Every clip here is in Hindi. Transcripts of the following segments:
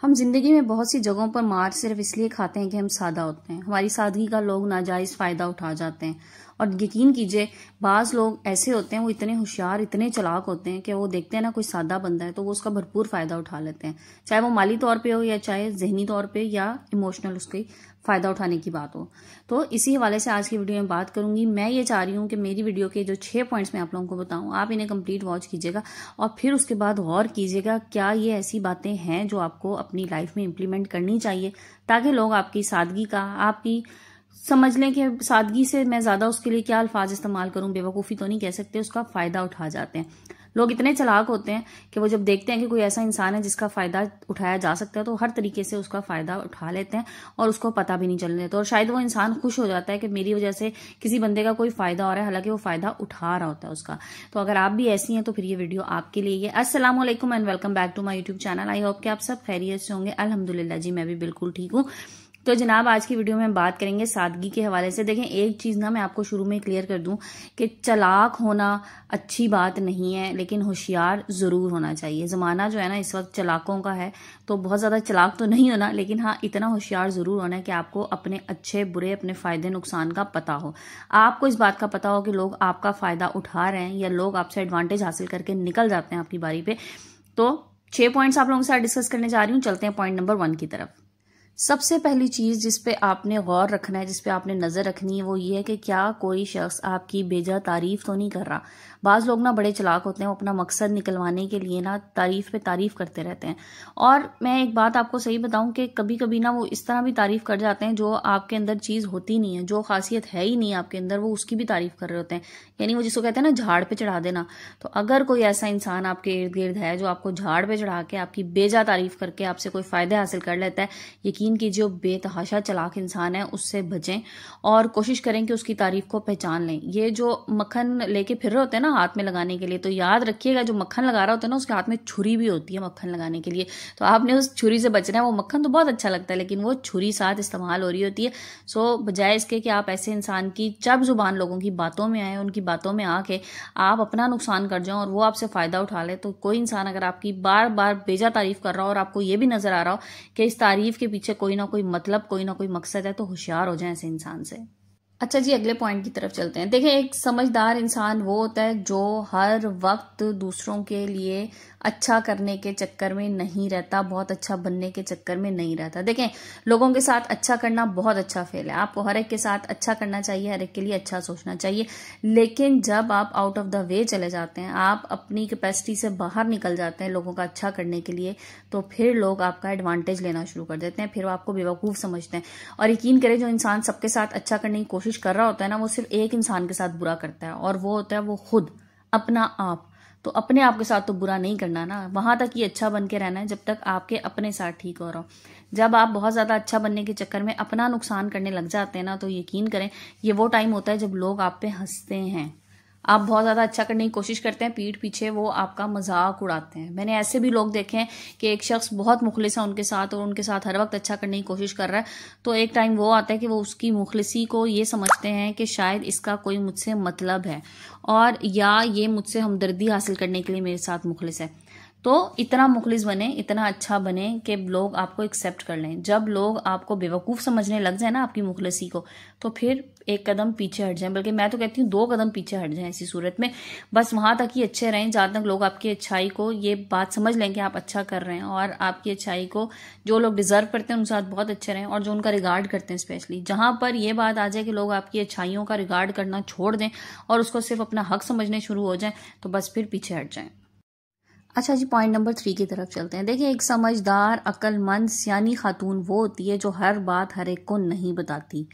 हम जिंदगी में बहुत सी जगहों पर मार सिर्फ इसलिए खाते हैं कि हम सादा होते हैं। हमारी सादगी का लोग नाजायज फायदा उठा जाते हैं। और यकीन कीजिए, बाज लोग ऐसे होते हैं, वो इतने होशियार, इतने चालाक होते हैं कि वो देखते हैं ना कोई सादा बंदा है तो वो उसका भरपूर फायदा उठा लेते हैं, चाहे वो माली तौर पे हो या चाहे जहनी तौर पे या इमोशनल उसकी फायदा उठाने की बात हो। तो इसी हवाले से आज की वीडियो में बात करूंगी। मैं ये चाह रही हूँ कि मेरी वीडियो के जो 6 पॉइंट्स मैं आप लोगों को बताऊं, आप इन्हें कंप्लीट वॉच कीजिएगा और फिर उसके बाद गौर कीजिएगा क्या ये ऐसी बातें हैं जो आपको अपनी लाइफ में इम्प्लीमेंट करनी चाहिए, ताकि लोग आपकी सादगी का, आपकी समझ लें कि सादगी से मैं ज्यादा उसके लिए क्या अल्फाज इस्तेमाल करूं, बेवकूफ़ी तो नहीं कह सकते, उसका फायदा उठा जाते हैं। लोग इतने चालाक होते हैं कि वो जब देखते हैं कि कोई ऐसा इंसान है जिसका फायदा उठाया जा सकता है तो हर तरीके से उसका फायदा उठा लेते हैं और उसको पता भी नहीं चलने देते। और शायद वो इंसान खुश हो जाता है कि मेरी वजह से किसी बंदे का कोई फायदा हो रहा है, हालांकि वो फायदा उठा रहा होता है उसका। तो अगर आप भी ऐसी हैं तो फिर ये वीडियो आपके लिए है। अस्सलाम वालेकुम and welcome back to my YouTube channel. I hope कि आप सब खैरियत से होंगे। अल्हम्दुलिल्लाह जी, मैं भी बिल्कुल ठीक हूँ। तो जनाब, आज की वीडियो में बात करेंगे सादगी के हवाले से। देखें, एक चीज ना मैं आपको शुरू में क्लियर कर दूं कि चालाक होना अच्छी बात नहीं है, लेकिन होशियार जरूर होना चाहिए। जमाना जो है ना इस वक्त चालाकों का है, तो बहुत ज्यादा चालाक तो नहीं होना, लेकिन हाँ इतना होशियार जरूर होना है कि आपको अपने अच्छे बुरे, अपने फायदे नुकसान का पता हो। आपको इस बात का पता हो कि लोग आपका फायदा उठा रहे हैं या लोग आपसे एडवांटेज हासिल करके निकल जाते हैं आपकी बारी पे। तो 6 पॉइंट्स आप लोगों के साथ डिस्कस करने जा रही हूँ। चलते हैं पॉइंट नंबर 1 की तरफ। सबसे पहली चीज जिस पे आपने गौर रखना है, जिस पे आपने नजर रखनी है, वो ये है कि क्या कोई शख्स आपकी बेजा तारीफ तो नहीं कर रहा। बाज लोग ना बड़े चालाक होते हैं, वो अपना मकसद निकलवाने के लिए ना तारीफ पे तारीफ करते रहते हैं। और मैं एक बात आपको सही बताऊं कि कभी कभी ना वो इस तरह भी तारीफ कर जाते हैं जो आपके अंदर चीज होती नहीं है, जो खासियत है ही नहीं आपके अंदर, वो उसकी भी तारीफ कर रहे होते हैं। यानी वो जिसको कहते हैं ना झाड़ पे चढ़ा देना। तो अगर कोई ऐसा इंसान आपके इर्द गिर्द है जो आपको झाड़ पे चढ़ा के आपकी बेजा तारीफ करके आपसे कोई फायदे हासिल कर लेता है, यकीन कीजिए वो बेतहाशा चालाक इंसान है, उससे बचें और कोशिश करें कि उसकी तारीफ को पहचान लें। ये जो मक्खन लेके फिर रहे होते हैं ना हाथ में लगाने के लिए, तो याद रखिएगा जो मक्खन लगा रहा होता है ना उसके हाथ में छुरी भी होती है मक्खन लगाने के लिए। तो आपने उस छुरी से बचना है। वो मक्खन तो बहुत अच्छा लगता है, लेकिन वो छुरी साथ इस्तेमाल हो रही होती है। सो बजाय इसके कि आप ऐसे इंसान की चब जुबान लोगों की बातों में आए, उनकी बातों में आके आप अपना नुकसान कर जाओ और वो आपसे फायदा उठा ले, तो कोई इंसान अगर आपकी बार बार बेजा तारीफ कर रहा हो और आपको ये भी नजर आ रहा हो कि इस तारीफ के पीछे कोई ना कोई मतलब, कोई ना कोई मकसद है, तो होशियार हो जाए ऐसे इंसान से। अच्छा जी, अगले पॉइंट की तरफ चलते हैं। देखिए, एक समझदार इंसान वो होता है जो हर वक्त दूसरों के लिए अच्छा करने के चक्कर में नहीं रहता, बहुत अच्छा बनने के चक्कर में नहीं रहता। देखें, लोगों के साथ अच्छा करना बहुत अच्छा फेल है। आपको हर एक के साथ अच्छा करना चाहिए, हर एक के लिए अच्छा सोचना चाहिए, लेकिन जब आप आउट ऑफ द वे चले जाते हैं, आप अपनी कैपेसिटी से बाहर निकल जाते हैं लोगों का अच्छा करने के लिए, तो फिर लोग आपका एडवांटेज लेना शुरू कर देते हैं, फिर वो आपको बेवकूफ समझते हैं। और यकीन करें, जो इंसान सबके साथ अच्छा करने की कोशिश कर रहा होता है ना, वो सिर्फ एक इंसान के साथ बुरा करता है, और वो होता है वो खुद, अपना आप। तो अपने आप के साथ तो बुरा नहीं करना ना, वहां तक ही अच्छा बन के रहना है जब तक आपके अपने साथ ठीक हो रहा हो। जब आप बहुत ज्यादा अच्छा बनने के चक्कर में अपना नुकसान करने लग जाते हैं ना, तो यकीन करें ये वो टाइम होता है जब लोग आप पे हंसते हैं। आप बहुत ज्यादा अच्छा करने की कोशिश करते हैं, पीठ पीछे वो आपका मजाक उड़ाते हैं। मैंने ऐसे भी लोग देखे हैं कि एक शख्स बहुत मुखलिस है उनके साथ और उनके साथ हर वक्त अच्छा करने की कोशिश कर रहा है, तो एक टाइम वो आता है कि वो उसकी मुखलिसी को ये समझते हैं कि शायद इसका कोई मुझसे मतलब है, और या ये मुझसे हमदर्दी हासिल करने के लिए मेरे साथ मुखलिस है। तो इतना मुखलिस बने, इतना अच्छा बने कि लोग आपको एक्सेप्ट कर लें। जब लोग आपको बेवकूफ़ समझने लग जाए ना आपकी मुखलिसी को, तो फिर एक कदम पीछे हट जाएं, बल्कि मैं तो कहती हूँ 2 कदम पीछे हट जाएं। ऐसी सूरत में बस वहां तक ही अच्छे रहें जहां तक लोग आपकी अच्छाई को ये बात समझ लें कि आप अच्छा कर रहे हैं, और आपकी अच्छाई को जो लोग डिजर्व करते हैं उनके साथ बहुत अच्छे रहें, और जो उनका रिगार्ड करते हैं स्पेशली। जहां पर ये बात आ जाए कि लोग आपकी अच्छाइयों का रिगार्ड करना छोड़ दें और उसको सिर्फ अपना हक समझने शुरू हो जाए, तो बस फिर पीछे हट जाएं। अच्छा जी, पॉइंट नंबर 3 की तरफ चलते हैं। देखिए, एक समझदार, अक्लमंद, सियानी खातून वो होती है जो हर बात हर एक को नहीं बताती।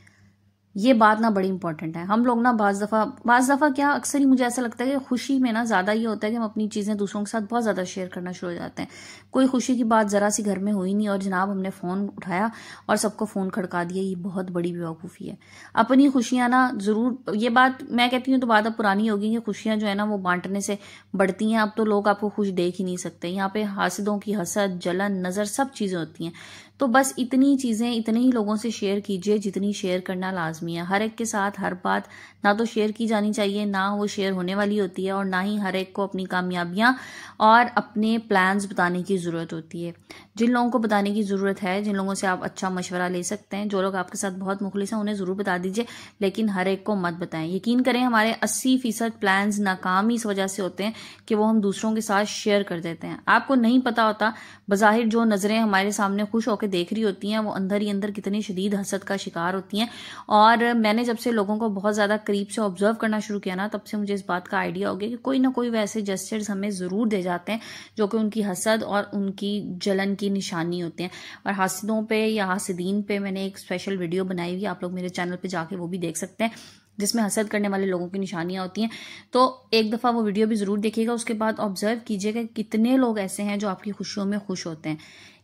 ये बात ना बड़ी इंपॉर्टेंट है। हम लोग ना बाज दफा क्या, अक्सर ही मुझे ऐसा लगता है कि खुशी में ना ज्यादा ये होता है कि हम अपनी चीजें दूसरों के साथ बहुत ज्यादा शेयर करना शुरू हो जाते हैं। कोई खुशी की बात जरा सी घर में हुई नहीं और जनाब हमने फोन उठाया और सबको फोन खड़का दिया, ये बहुत बड़ी बेवकूफी है। अपनी खुशियां ना जरूर, ये बात मैं कहती हूँ तो बात अब पुरानी होगी कि खुशियां जो है ना वो बांटने से बढ़ती हैं। अब तो लोग आपको खुश देख ही नहीं सकते। यहाँ पे हासिदों की हसद, जलन, नजर, सब चीजें होती हैं। तो बस इतनी चीज़ें इतने ही लोगों से शेयर कीजिए जितनी शेयर करना लाजमी है। हर एक के साथ हर बात ना तो शेयर की जानी चाहिए, ना वो शेयर होने वाली होती है, और ना ही हर एक को अपनी कामयाबियां और अपने प्लान्स बताने की ज़रूरत होती है। जिन लोगों को बताने की ज़रूरत है, जिन लोगों से आप अच्छा मशवरा ले सकते हैं, जो लोग आपके साथ बहुत मुखलिस हैं, उन्हें ज़रूर बता दीजिए, लेकिन हर एक को मत बताएं। यकीन करें, हमारे 80% प्लान्स नाकाम इस वजह से होते हैं कि वो हम दूसरों के साथ शेयर कर देते हैं। आपको नहीं पता होता बज़ाहिर जो नज़रें हमारे सामने खुश होकर देख रही होती हैं, वो अंदर ही अंदर कितनी शदीद हसद का शिकार होती हैं। और मैंने जब से लोगों को बहुत ज़्यादा करीब से ऑब्जर्व करना शुरू किया ना, तब से मुझे इस बात का आइडिया हो गया कि कोई ना कोई वैसे जेस्चर्स हमें ज़रूर दे जाते हैं जो कि उनकी हसद और उनकी जलन की निशानी होते हैं। और हासिदों पे या हासिदीन पे मैंने एक स्पेशल वीडियो बनाई हुई, आप लोग मेरे चैनल पे जाके वो भी देख सकते हैं, जिसमें हसद करने वाले लोगों की निशानियां होती हैं। तो एक दफ़ा वो वीडियो भी ज़रूर देखिएगा, उसके बाद ऑब्जर्व कीजिएगा कितने लोग ऐसे हैं जो आपकी खुशियों में खुश होते हैं।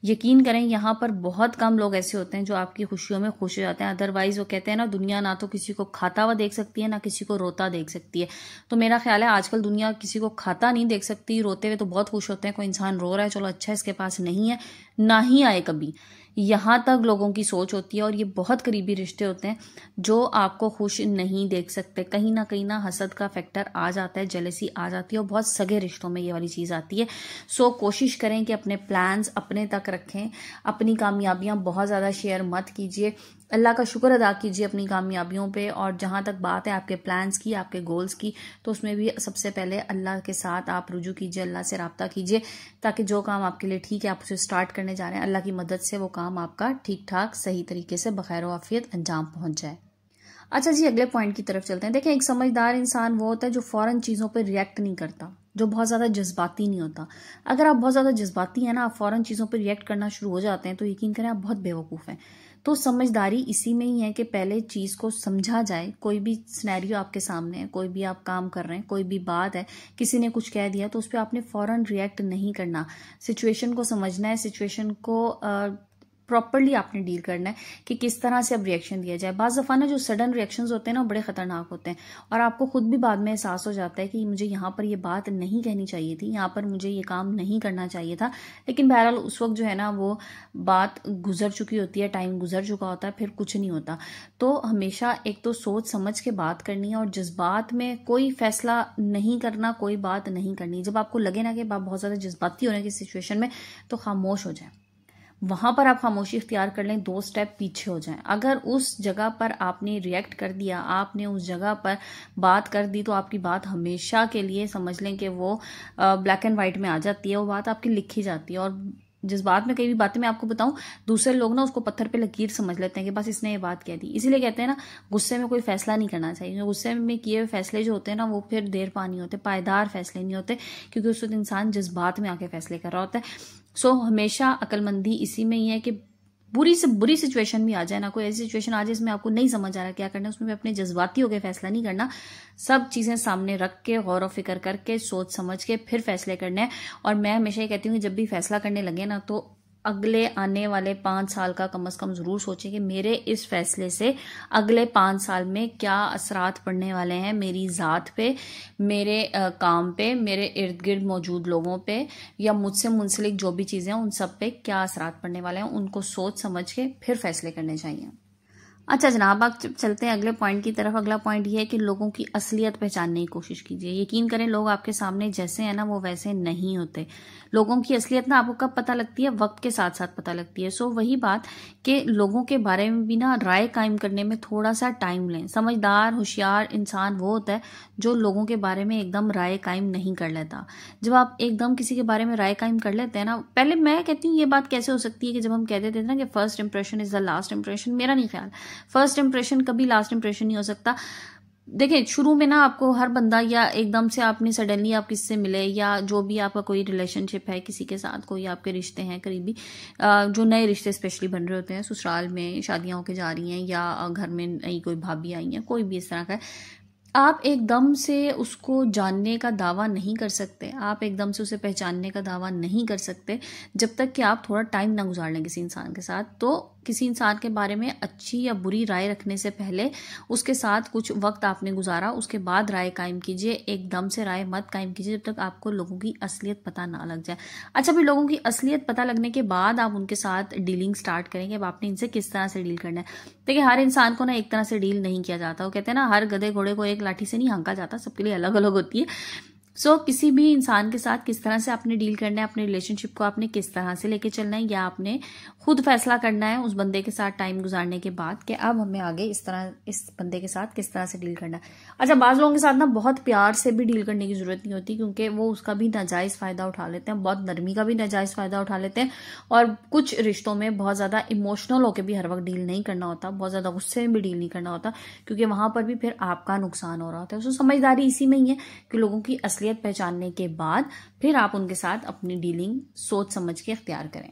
यकीन करें, यहाँ पर बहुत कम लोग ऐसे होते हैं जो आपकी खुशियों में खुश हो जाते हैं। अदरवाइज वो कहते हैं ना, दुनिया ना तो किसी को खाता हुआ देख सकती है, ना किसी को रोता देख सकती है। तो मेरा ख्याल है आजकल दुनिया किसी को खाता नहीं देख सकती, रोते हुए तो बहुत खुश होते हैं। कोई इंसान रो रहा है, चलो अच्छा इसके पास नहीं है, ना ही आए कभी, यहाँ तक लोगों की सोच होती है। और ये बहुत करीबी रिश्ते होते हैं जो आपको खुश नहीं देख सकते। कहीं ना हसद का फैक्टर आ जाता है, जेलसी आ जाती है, और बहुत सगे रिश्तों में ये वाली चीज़ आती है। सो कोशिश करें कि अपने प्लान्स अपने तक रखें, अपनी कामयाबियां बहुत ज़्यादा शेयर मत कीजिए। अल्लाह का शुक्र अदा कीजिए अपनी कामयाबियों पे। और जहाँ तक बात है आपके प्लान्स की, आपके गोल्स की, तो उसमें भी सबसे पहले अल्लाह के साथ आप रुजू कीजिए, अल्लाह से राब्ता कीजिए, ताकि जो काम आपके लिए ठीक है, आप उसे स्टार्ट करने जा रहे हैं, अल्लाह की मदद से वो काम आपका ठीक ठाक सही तरीके से बखैर आफियत अंजाम पहुंच जाए। अच्छा जी, अगले पॉइंट की तरफ चलते हैं। देखें, एक समझदार इंसान वो होता है जो फौरन चीज़ों पर रिएक्ट नहीं करता, जो बहुत ज़्यादा जज्बाती नहीं होता। अगर आप बहुत ज़्यादा जज्बाती हैं ना, आप फौरन चीज़ों पर रिएक्ट करना शुरू हो जाते हैं, तो यकीन करें आप बहुत बेवकूफ़ हैं। तो समझदारी इसी में ही है कि पहले चीज़ को समझा जाए। कोई भी सिनेरियो आपके सामने है, कोई भी आप काम कर रहे हैं, कोई भी बात है, किसी ने कुछ कह दिया, तो उस पर आपने फौरन रिएक्ट नहीं करना। सिचुएशन को समझना है, सिचुएशन को प्रॉपरली आपने डील करना है कि किस तरह से अब रिएक्शन दिया जाए। बाज़ दफ़ा ना जो सडन रिएक्शंस होते हैं ना, बड़े ख़तरनाक होते हैं, और आपको खुद भी बाद में एहसास हो जाता है कि मुझे यहाँ पर ये बात नहीं कहनी चाहिए थी, यहाँ पर मुझे ये काम नहीं करना चाहिए था। लेकिन बहरहाल उस वक्त जो है ना, वो बात गुजर चुकी होती है, टाइम गुजर चुका होता है, फिर कुछ नहीं होता। तो हमेशा एक तो सोच समझ के बात करनी है, और जज्बात में कोई फैसला नहीं करना, कोई बात नहीं करनी। जब आपको लगे ना कि आप बहुत ज़्यादा जज्बाती होने की सिचुएशन में, तो खामोश हो जाए, वहां पर आप खामोशी इख्तियार कर लें, 2 स्टेप पीछे हो जाएं। अगर उस जगह पर आपने रिएक्ट कर दिया, आपने उस जगह पर बात कर दी, तो आपकी बात हमेशा के लिए समझ लें कि वो ब्लैक एंड वाइट में आ जाती है, वो बात आपकी लिखी जाती है। और जिस बात में कई भी बातें मैं आपको बताऊं, दूसरे लोग ना उसको पत्थर पे लकीर समझ लेते हैं कि बस इसने ये बात कह दी। इसीलिए कहते हैं ना, गुस्से में कोई फैसला नहीं करना चाहिए। गुस्से में किए हुए फैसले जो होते हैं ना, वो फिर देर पा नहीं होते, पायदार फैसले नहीं होते, क्योंकि उस वक्त इंसान जज्बात में आके फैसले कर रहा होता है। सो हमेशा अक्लमंदी इसी में ही है कि बुरी से बुरी सिचुएशन भी आ जाए ना, कोई ऐसी सिचुएशन आ जाए जिसमें आपको नहीं समझ आ रहा क्या करना है, उसमें भी अपने जज्बाती होकर फैसला नहीं करना। सब चीज़ें सामने रख के, गौर व फिक्र करके, सोच समझ के फिर फैसले करने हैं। और मैं हमेशा ये कहती हूँ कि जब भी फैसला करने लगे ना, तो अगले आने वाले 5 साल का कम से कम जरूर सोचें कि मेरे इस फैसले से अगले 5 साल में क्या असरात पड़ने वाले हैं, मेरी ज़ात पे, मेरे काम पे, मेरे इर्द गिर्द मौजूद लोगों पे, या मुझसे मुंसलिक जो भी चीज़ें हैं उन सब पे क्या असरात पड़ने वाले हैं। उनको सोच समझ के फिर फैसले करने चाहिए। अच्छा जनाब, आप चलते हैं अगले पॉइंट की तरफ। अगला पॉइंट ये है कि लोगों की असलियत पहचानने की कोशिश कीजिए। यकीन करें, लोग आपके सामने जैसे हैं ना, वो वैसे नहीं होते। लोगों की असलियत ना आपको कब पता लगती है? वक्त के साथ साथ पता लगती है। सो वही बात कि लोगों के बारे में भी ना राय कायम करने में थोड़ा सा टाइम लें। समझदार होशियार इंसान वो होता है जो लोगों के बारे में एकदम राय कायम नहीं कर लेता। जब आप एकदम किसी के बारे में राय कायम कर लेते हैं ना, पहले मैं कहती हूँ ये बात कैसे हो सकती है कि जब हम कहते थे ना कि first impression is the last impression, मेरा नहीं ख्याल फर्स्ट इंप्रेशन कभी लास्ट इंप्रेशन नहीं हो सकता। देखिए, शुरू में ना आपको हर बंदा, या एकदम से आपने सडनली आप किससे मिले, या जो भी आपका कोई रिलेशनशिप है किसी के साथ, कोई आपके रिश्ते हैं करीबी, जो नए रिश्ते स्पेशली बन रहे होते हैं, ससुराल में शादियां होके जा रही हैं, या घर में नई कोई भाभी आई है, कोई भी इस तरह का है, आप एकदम से उसको जानने का दावा नहीं कर सकते, आप एकदम से उसे पहचानने का दावा नहीं कर सकते जब तक कि आप थोड़ा टाइम ना गुजार लें किसी इंसान के साथ। तो किसी इंसान के बारे में अच्छी या बुरी राय रखने से पहले उसके साथ कुछ वक्त आपने गुजारा, उसके बाद राय कायम कीजिए। एकदम से राय मत कायम कीजिए जब तक आपको लोगों की असलियत पता ना लग जाए। अच्छा, फिर लोगों की असलियत पता लगने के बाद आप उनके साथ डीलिंग स्टार्ट करेंगे। अब आपने इनसे किस तरह से डील करना है। देखिए, हर इंसान को ना एक तरह से डील नहीं किया जाता। वो कहते हैं ना, हर गधे घोड़े को एक लाठी से नहीं हाँका जाता, सबके लिए अलग अलग होती है। किसी भी इंसान के साथ किस तरह से आपने डील करना है, अपने रिलेशनशिप को आपने किस तरह से लेके चलना है, या आपने खुद फैसला करना है उस बंदे के साथ टाइम गुजारने के बाद कि अब हमें आगे इस बंदे के साथ किस तरह से डील करना है। अच्छा, बाज लोगों के साथ ना बहुत प्यार से भी डील करने की जरूरत नहीं होती, क्योंकि वो उसका भी नाजायज फायदा उठा लेते हैं, बहुत नरमी का भी नाजायज फायदा उठा लेते हैं। और कुछ रिश्तों में बहुत ज्यादा इमोशनल होकर भी हर वक्त डील नहीं करना होता, बहुत ज्यादा गुस्से में भी डील नहीं करना होता, क्योंकि वहां पर भी फिर आपका नुकसान हो रहा होता है। तो समझदारी इसी में ही है कि लोगों की असलियत पहचानने के बाद फिर आप उनके साथ अपनी डीलिंग सोच समझ के इख्तियार करें।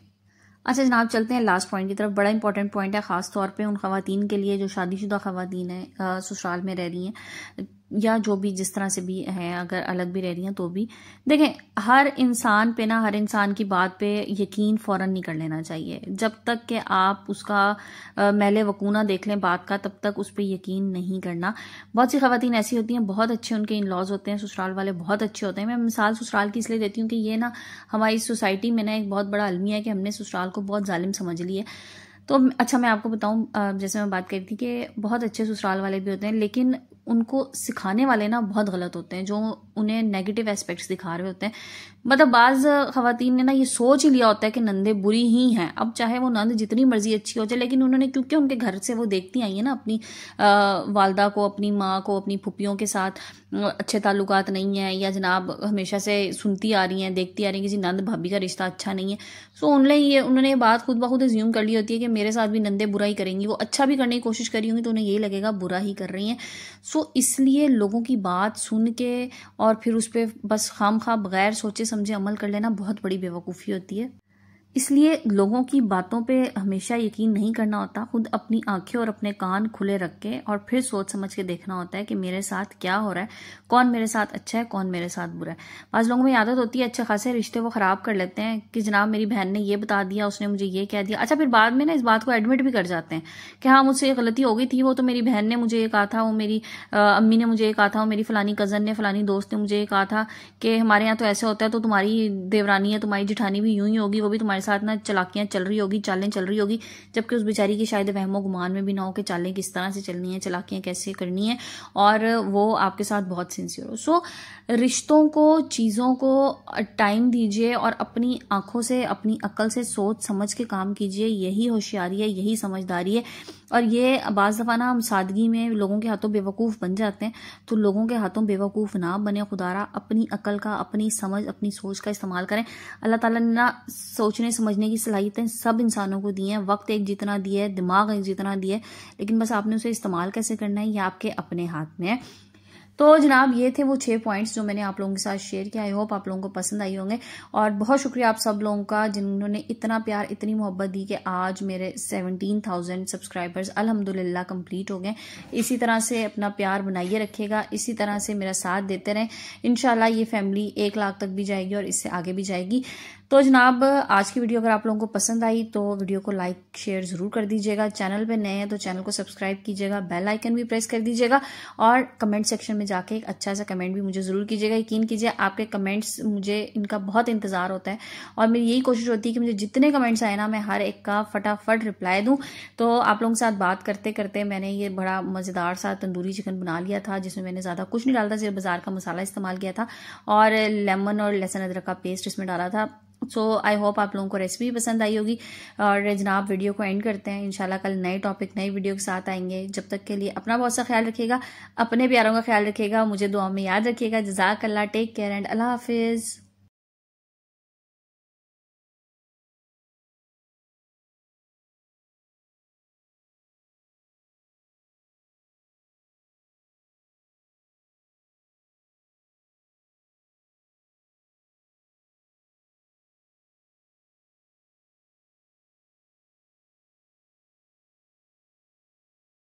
अच्छा जनाब, चलते हैं लास्ट पॉइंट की तरफ। बड़ा इंपॉर्टेंट पॉइंट है, खास तौर पे उन खवातीन के लिए जो शादीशुदा खवातीन है, ससुराल में रह रही हैं, या जो भी जिस तरह से भी हैं, अगर अलग भी रह रही हैं तो भी। देखें, हर इंसान पे ना, हर इंसान की बात पे यकीन फौरन नहीं कर लेना चाहिए। जब तक कि आप उसका मैले वकूना देख लें बात का, तब तक उस पर यकीन नहीं करना। बहुत सी खवातीन ऐसी होती हैं, बहुत अच्छे उनके इन लॉज होते हैं, ससुराल वाले बहुत अच्छे होते हैं। मैं मिसाल ससुराल की इसलिए देती हूँ कि ये ना हमारी सोसाइटी में ना एक बहुत बड़ा अलमिया है कि हमने ससुराल को बहुत जालिम समझ लिया। तो अच्छा, मैं आपको बताऊं, जैसे मैं बात करी थी कि बहुत अच्छे ससुराल वाले भी होते हैं, लेकिन उनको सिखाने वाले ना बहुत गलत होते हैं, जो उन्हें नेगेटिव एस्पेक्ट्स दिखा रहे होते हैं। मतलब बाज खवातीन ने ना ये सोच ही लिया होता है कि नंदे बुरी ही हैं। अब चाहे वो नंद जितनी मर्जी अच्छी हो जाए, लेकिन उन्होंने, क्योंकि उनके घर से वो देखती आई है ना अपनी वालदा को, अपनी माँ को, अपनी फुप्पियों के साथ अच्छे ताल्लुकात नहीं है, या जनाब हमेशा से सुनती आ रही हैं, देखती आ रही हैं किसी नंद भाभी का रिश्ता अच्छा नहीं है। सो उन्होंने ये बात खुद ब खुद एज्यूम कर ली होती है कि मेरे साथ भी नंदे बुरा ही करेंगी। वो अच्छा भी करने की कोशिश करी होंगी तो उन्हें यही लगेगा बुरा ही कर रही हैं। इसलिए लोगों की बात सुन के और फिर उस पर बस खामखा बगैर सोचे समझे अमल कर लेना बहुत बड़ी बेवकूफ़ी होती है। इसलिए लोगों की बातों पे हमेशा यकीन नहीं करना होता। खुद अपनी आंखें और अपने कान खुले रख के और फिर सोच समझ के देखना होता है कि मेरे साथ क्या हो रहा है, कौन मेरे साथ अच्छा है, कौन मेरे साथ बुरा है। बाज़ लोगों में आदत होती है अच्छे खासे रिश्ते वो ख़राब कर लेते हैं कि जनाब मेरी बहन ने ये बता दिया, उसने मुझे ये कह दिया। अच्छा, फिर बाद में ना इस बात को एडमिट भी कर जाते हैं कि हाँ मुझसे गलती हो गई थी, वो तो मेरी बहन ने मुझे ये कहा था, वो मेरी अम्मी ने मुझे ये कहा था, वो मेरी फलानी कज़न ने, फलानी दोस्त ने मुझे ये कहा था कि हमारे यहाँ तो ऐसे होता है, तो तुम्हारी देवरानी है, तुम्हारी जिठानी भी यूं ही होगी, वो भी तुम्हारे साथ ना चलाकियां चल रही होगी, चालें चल रही होगी। जबकि उस बेचारी की शायद वहमो गुमान में भी ना हो कि चालें किस तरह से चलनी है, चलाकियां कैसे करनी है, और वो आपके साथ बहुत सिंसियर हो। रिश्तों को, चीज़ों को टाइम दीजिए और अपनी आंखों से, अपनी अक्ल से सोच समझ के काम कीजिए। यही होशियारी है, यही समझदारी है। और ये बाज़ दफ़ा ना हम सादगी में लोगों के हाथों बेवकूफ़ बन जाते हैं, तो लोगों के हाथों बेवकूफ़ ना बने। खुदारा अपनी अकल का, अपनी समझ, अपनी सोच का इस्तेमाल करें। अल्लाह ताला ने ना सोचने समझने की सलाहियतें सब इंसानों को दी हैं, वक्त एक जितना दिया है, दिमाग एक जितना दिया है, लेकिन बस आपने उसे इस्तेमाल कैसे करना है ये आपके अपने हाथ में है। तो जनाब, ये थे वो 6 पॉइंट्स जो मैंने आप लोगों के साथ शेयर किया। आई होप आप लोगों को पसंद आई होंगे, और बहुत शुक्रिया आप सब लोगों का जिन्होंने इतना प्यार, इतनी मोहब्बत दी कि आज मेरे 17,000 सब्सक्राइबर्स अल्हम्दुलिल्लाह कंप्लीट हो गए। इसी तरह से अपना प्यार बनाइए रखिएगा, इसी तरह से मेरा साथ देते रहें। इंशाल्लाह ये फैमिली 1 लाख तक भी जाएगी और इससे आगे भी जाएगी। तो जनाब, आज की वीडियो अगर आप लोगों को पसंद आई तो वीडियो को लाइक शेयर ज़रूर कर दीजिएगा। चैनल पे नए हैं तो चैनल को सब्सक्राइब कीजिएगा, बेल आइकन भी प्रेस कर दीजिएगा, और कमेंट सेक्शन में जाके एक अच्छा सा कमेंट भी मुझे ज़रूर कीजिएगा। यकीन कीजिए आपके कमेंट्स, मुझे इनका बहुत इंतज़ार होता है, और मेरी यही कोशिश होती है कि मुझे जितने कमेंट्स आए ना, मैं हर एक का फटाफट रिप्लाई दूँ। तो आप लोगों के साथ बात करते करते मैंने ये बड़ा मज़ेदार सा तंदूरी चिकन बना लिया था, जिसमें मैंने ज़्यादा कुछ नहीं डाला था, सिर्फ बाजार का मसाला इस्तेमाल किया था, और लेमन और लहसुन अदरक का पेस्ट इसमें डाला था। सो आई होप आप लोगों को रेसिपी पसंद आई होगी। और जनाब, वीडियो को एंड करते हैं। इंशाल्लाह कल नए टॉपिक, नई वीडियो के साथ आएंगे। जब तक के लिए अपना बहुत सा ख्याल रखिएगा, अपने प्यारों का ख्याल रखिएगा, मुझे दुआ में याद रखिएगा। जज़ाकल्लाह, टेक केयर एंड अल्लाह हाफिज़।